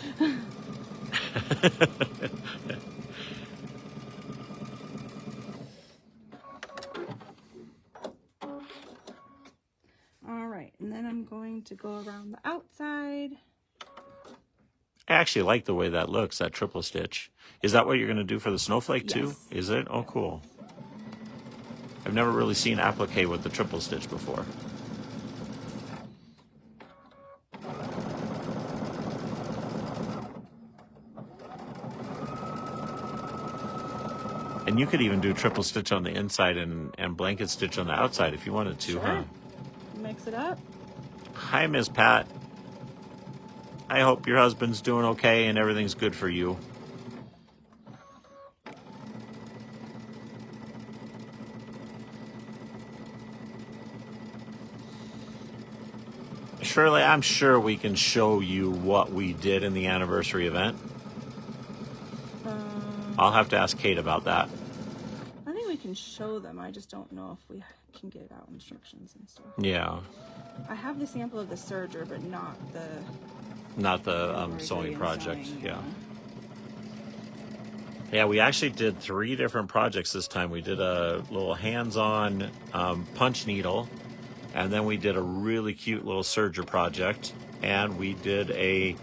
All right, and then I'm going to go around the outside. I actually like the way that looks, that triple stitch. Is that what you're going to do for the snowflake too? Yes. Is it? Oh, cool. I've never really seen applique with the triple stitch before. And you could even do triple stitch on the inside and blanket stitch on the outside if you wanted to, Sure. huh? Mix it up. Hi, Miss Pat. I hope your husband's doing okay and everything's good for you. Shirley, I'm sure we can show you what we did in the anniversary event. I'll have to ask Kate about that. I think we can show them. I just don't know if we can get out instructions and stuff. Yeah. I have the sample of the serger, but not the sewing project. sewing, Yeah. Yeah, we actually did 3 different projects this time. We did a little hands-on punch needle, and then we did a really cute little serger project, and we did a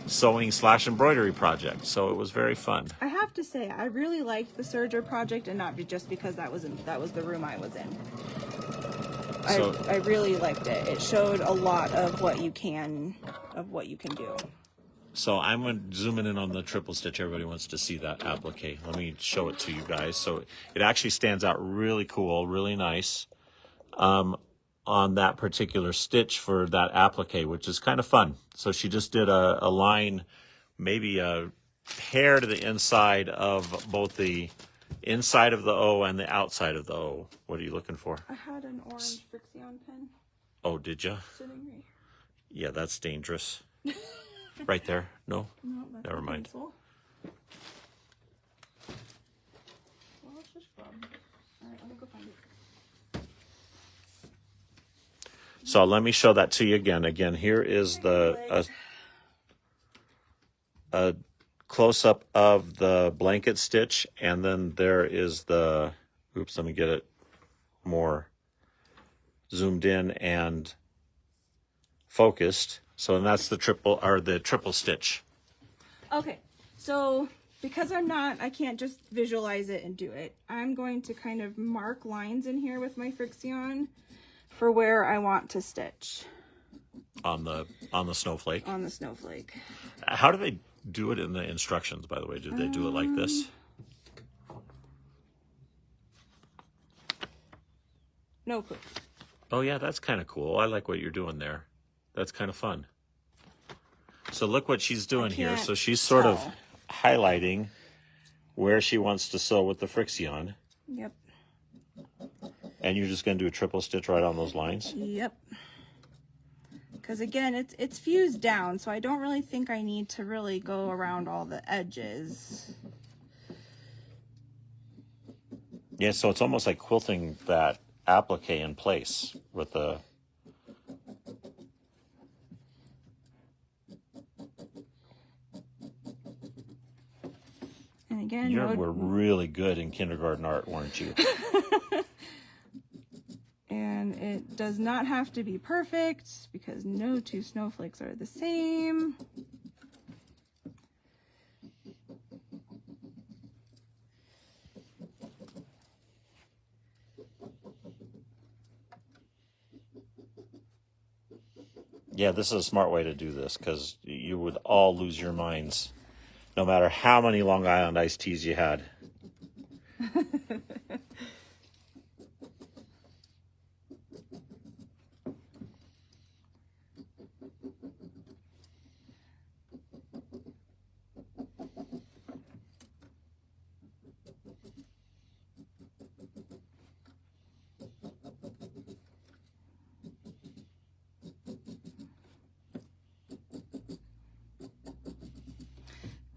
sewing/embroidery project. So it was very fun. I have to say, I really liked the serger project, and not just because that was the room I was in. So, I really liked it. It showed a lot of what you can do. So I'm going to zoom in on the triple stitch. Everybody wants to see that applique. Let me show it to you guys. So it actually stands out really cool, really nice on that particular stitch for that applique, which is kind of fun. So she just did a line, maybe a hair to the inside of both the inside of the O and the outside of the O. What are you looking for? I had an orange Frixion pen Oh, did you? sitting right Yeah, that's dangerous. Right there? No? No, that's Never a mind. pencil. Well, let's just grab. All right, let me go find it. So let me show that to you again. Again, here is the a close up of the blanket stitch, and then there is the. Oops, let me get it more zoomed in and focused. So, and that's the triple stitch. Okay, so because I can't just visualize it and do it. I'm going to kind of mark lines in here with my Frixion for where I want to stitch. On the snowflake. On the snowflake. How do they do it in the instructions, by the way? Did they do it like this? No clue. Oh yeah, that's kind of cool. I like what you're doing there. That's kind of fun. So look what she's doing here. So she's sort of highlighting where she wants to sew with the Frixion. Yep. And you're just going to do a triple stitch right on those lines? Yep. Because again, it's fused down, so I don't really think I need to really go around all the edges. Yeah, so it's almost like quilting that applique in place with the... And again, You were really good in kindergarten art, weren't you? And it does not have to be perfect because no two snowflakes are the same. Yeah, this is a smart way to do this because you would all lose your minds no matter how many Long Island iced teas you had.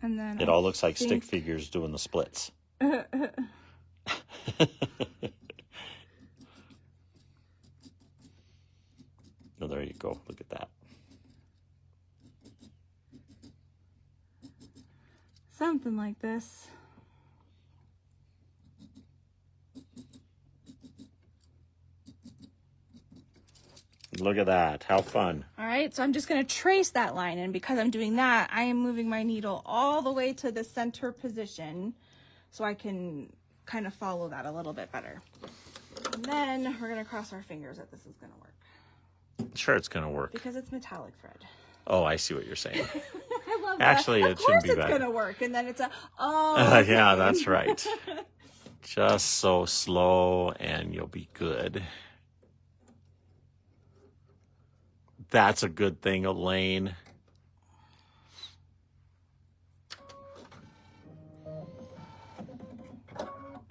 And then It all looks like stick figures doing the splits. Oh, there you go. Look at that. Something like this. Look at that. How fun. All right, so I'm just going to trace that line, and because I'm doing that, I am moving my needle all the way to the center position so I can kind of follow that a little bit better. And then we're going to cross our fingers that this is going to work. Sure, it's going to work. Because it's metallic thread. Oh, I see what you're saying. I love Actually, that. it shouldn't be Of course bad. it's going to work. And then it's a, oh. Okay. Yeah, that's right. Just so slow and you'll be good. That's a good thing, Elaine.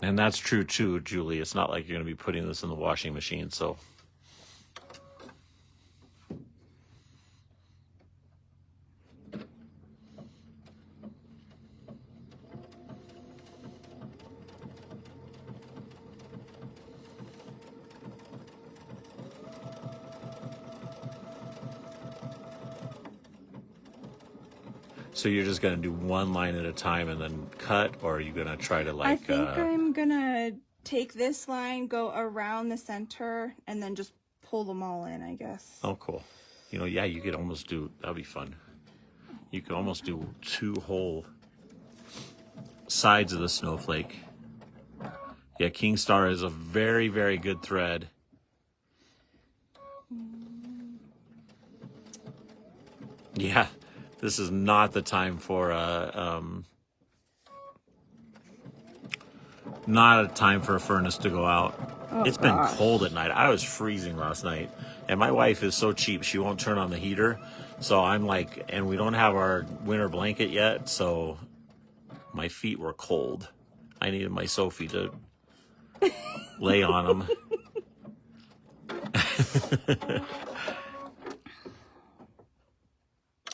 And that's true too, Julie. It's not like you're going to be putting this in the washing machine, so. So you're just going to do one line at a time and then cut, or are you going to try to like... I think I'm going to take this line, go around the center, and then just pull them all in, I guess. Oh, cool. You know, yeah, you could almost do... That'd be fun. You could almost do 2 whole sides of the snowflake. Yeah, King Star is a very, very good thread. Yeah. This is not the time for not a time for a furnace to go out. Oh, it's been cold at night. I was freezing last night, and my wife is so cheap she won't turn on the heater. So I'm like, and we don't have our winter blanket yet, so my feet were cold. I needed my Sophie to lay on them.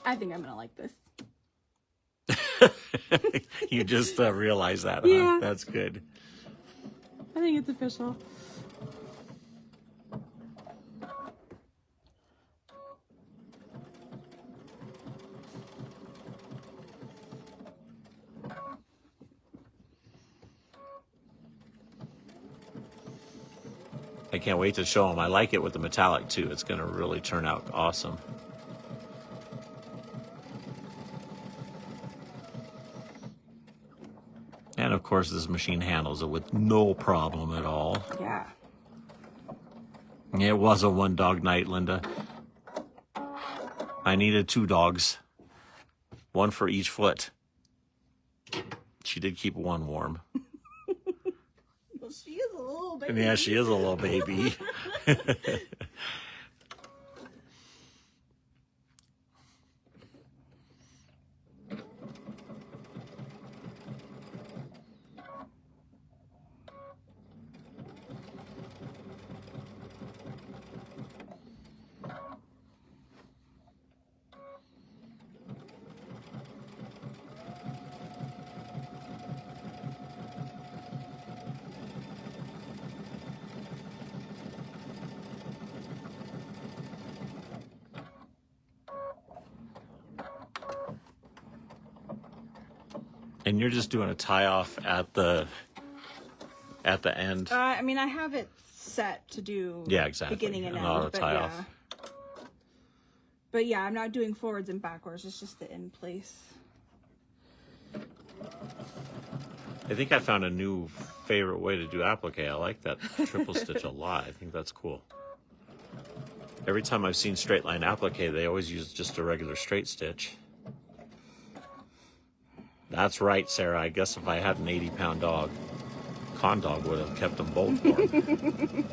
I think I'm gonna like this. You just realized that, huh? Yeah. That's good. I think it's official. I can't wait to show them. I like it with the metallic too. It's going to really turn out awesome. And of course, this machine handles it with no problem at all. Yeah. It was a 1-dog night, Linda. I needed 2 dogs, 1 for each foot. She did keep 1 warm. Well, she is a little baby. Yeah, she is a little baby. And you're just doing a tie off at the end. I mean, I have it set to do Yeah, exactly. beginning and An end, auto but tie yeah. off. But yeah, I'm not doing forwards and backwards. It's just the end place. I think I found a new favorite way to do applique. I like that triple stitch a lot. I think that's cool. Every time I've seen straight line applique, they always use just a regular straight stitch. That's right, Sarah. I guess if I had an 80-pound dog, Con Dog would have kept them both warm.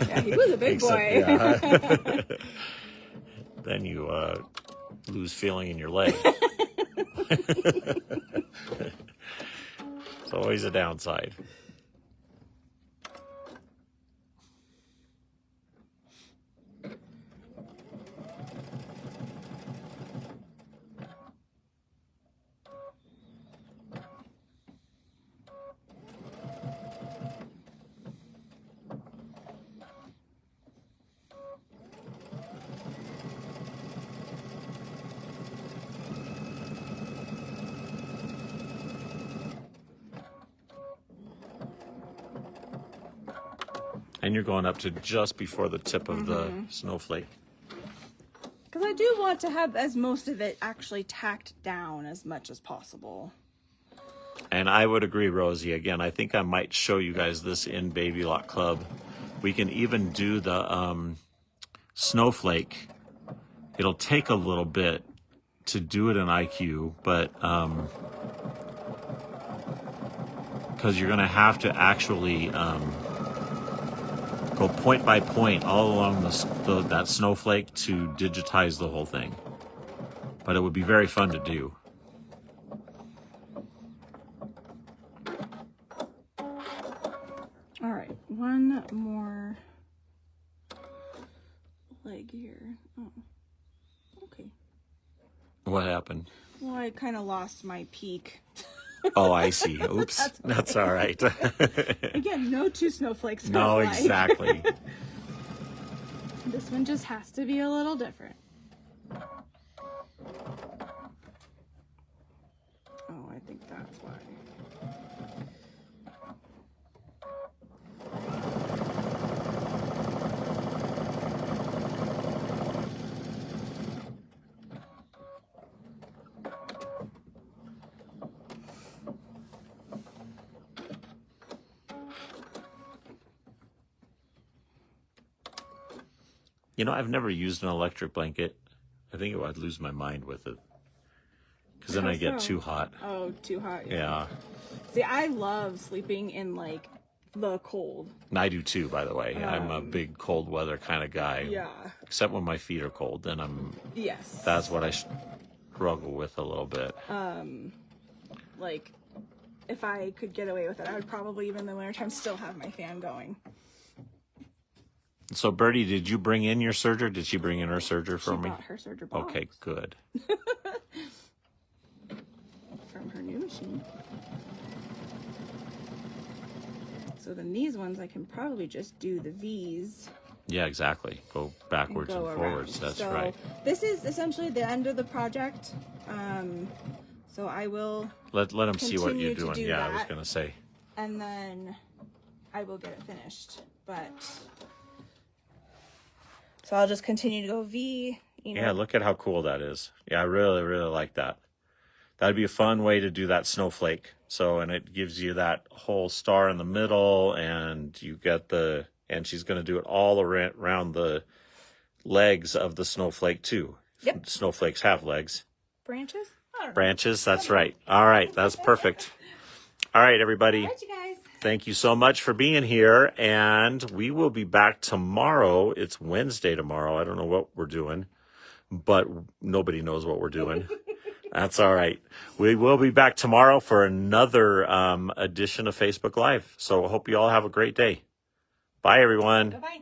Yeah, he was a big boy. Yeah. Then you lose feeling in your leg. It's always a downside. And you're going up to just before the tip of the snowflake. Because I do want to have as most of it actually tacked down as much as possible. And I would agree, Rosie. Again, I think I might show you guys this in Baby Lock Club. We can even do the snowflake. It'll take a little bit to do it in IQ, but because you're going to have to actually go point by point all along that snowflake to digitize the whole thing. But it would be very fun to do. All right, one more leg here. Oh, okay. What happened? Well, I kind of lost my peak. Oh, I see. Oops. That's all right. Again, no 2 snowflakes. No, alike. exactly. This one just has to be a little different. Oh, I think that's why. You know, I've never used an electric blanket. I think I'd lose my mind with it. Because then I get too hot. Oh, too hot. Yeah. See, I love sleeping in like the cold. And I do too, by the way. I'm a big cold weather kind of guy. Yeah. Except when my feet are cold, then Yes. that's what I struggle with a little bit. Like if I could get away with it, I would probably, even in the wintertime, still have my fan going. So, Bertie, did you bring in your serger? Did she bring in her serger for She me? brought her serger box Okay, good. from her new machine. So then these ones, I can probably just do the V's. Yeah, exactly. Go backwards go and forwards. around. That's So right. this is essentially the end of the project. So I will, Let them see what continue you're to doing. do Yeah, I was that. going to say. and then I will get it finished. But so I'll just continue to go V. You know, Yeah, look at how cool that is. Yeah, I really, really like that. That'd be a fun way to do that snowflake. So, and it gives you that whole star in the middle, and you get and she's going to do it all around the legs of the snowflake too. Yep. Snowflakes have legs. branches. I don't know. Branches, that's right. All right, that's perfect. All right, everybody. All right, you guys. Thank you so much for being here, and we will be back tomorrow. It's Wednesday tomorrow. I don't know what we're doing, but nobody knows what we're doing. That's all right. We will be back tomorrow for another edition of Facebook Live. So I hope you all have a great day. Bye, everyone. Bye bye.